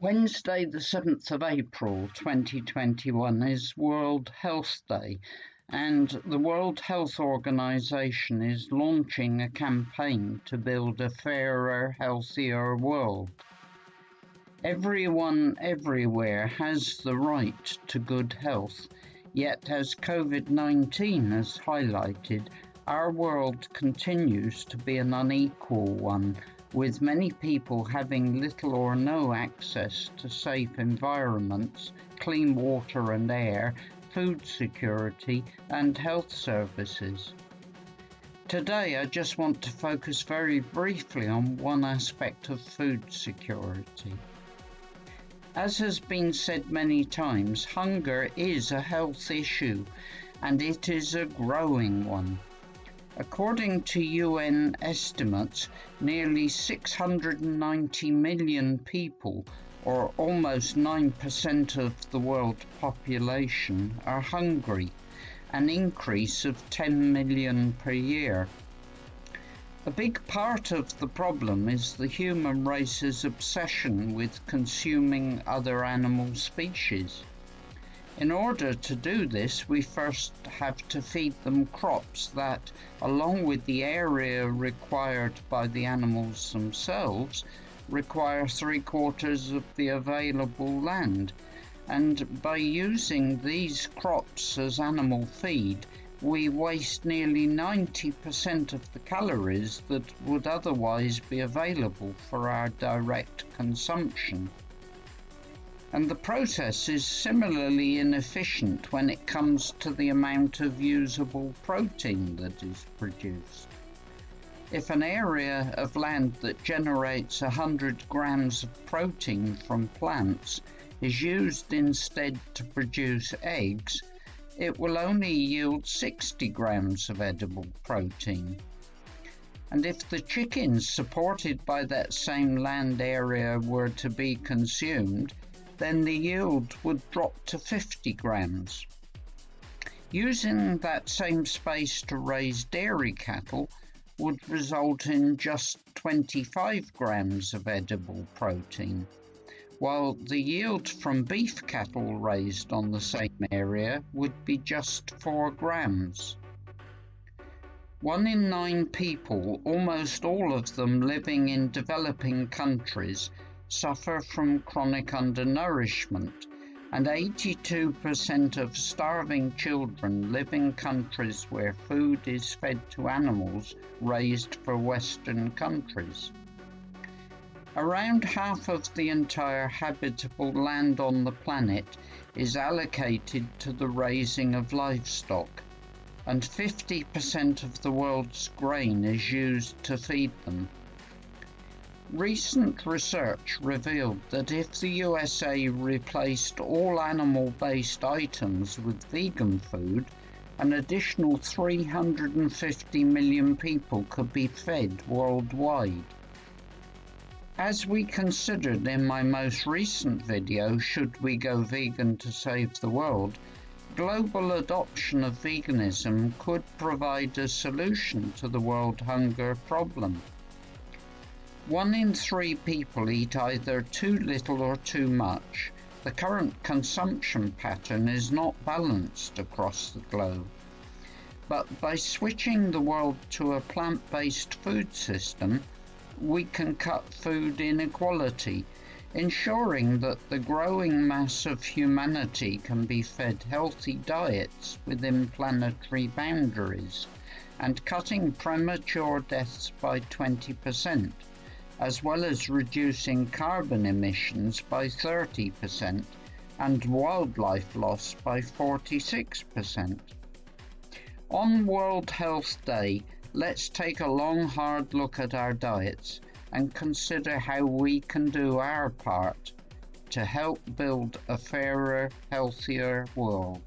Wednesday, the 7th of April 2021 is World Health Day, and the World Health Organization is launching a campaign to build a fairer, healthier world. Everyone everywhere has the right to good health, yet as COVID-19 has highlighted, our world continues to be an unequal one, with many people having little or no access to safe environments, clean water and air, food security, and health services. Today, I just want to focus very briefly on one aspect of food security. As has been said many times, hunger is a health issue, and it is a growing one. According to UN estimates, nearly 690 million people, or almost 9% of the world population, are hungry, an increase of 10 million per year. A big part of the problem is the human race's obsession with consuming other animal species. In order to do this, we first have to feed them crops that, along with the area required by the animals themselves, require 3/4 of the available land. And by using these crops as animal feed, we waste nearly 90% of the calories that would otherwise be available for our direct consumption. And the process is similarly inefficient when it comes to the amount of usable protein that is produced. If an area of land that generates 100 grams of protein from plants is used instead to produce eggs, it will only yield 60 grams of edible protein. And if the chickens supported by that same land area were to be consumed, then the yield would drop to 50 grams. Using that same space to raise dairy cattle would result in just 25 grams of edible protein, while the yield from beef cattle raised on the same area would be just 4 grams. 1 in 9 people, almost all of them living in developing countries, suffer from chronic undernourishment, and 82% of starving children live in countries where food is fed to animals raised for Western countries. Around half of the entire habitable land on the planet is allocated to the raising of livestock, and 50% of the world's grain is used to feed them. Recent research revealed that if the USA replaced all animal-based items with vegan food, an additional 350 million people could be fed worldwide. As we considered in my most recent video, Should We Go Vegan to Save the World?, global adoption of veganism could provide a solution to the world hunger problem. 1 in 3 people eat either too little or too much. The current consumption pattern is not balanced across the globe. But by switching the world to a plant-based food system, we can cut food inequality, ensuring that the growing mass of humanity can be fed healthy diets within planetary boundaries, and cutting premature deaths by 20%. As well as reducing carbon emissions by 30% and wildlife loss by 46%. On World Health Day, let's take a long, hard look at our diets and consider how we can do our part to help build a fairer, healthier world.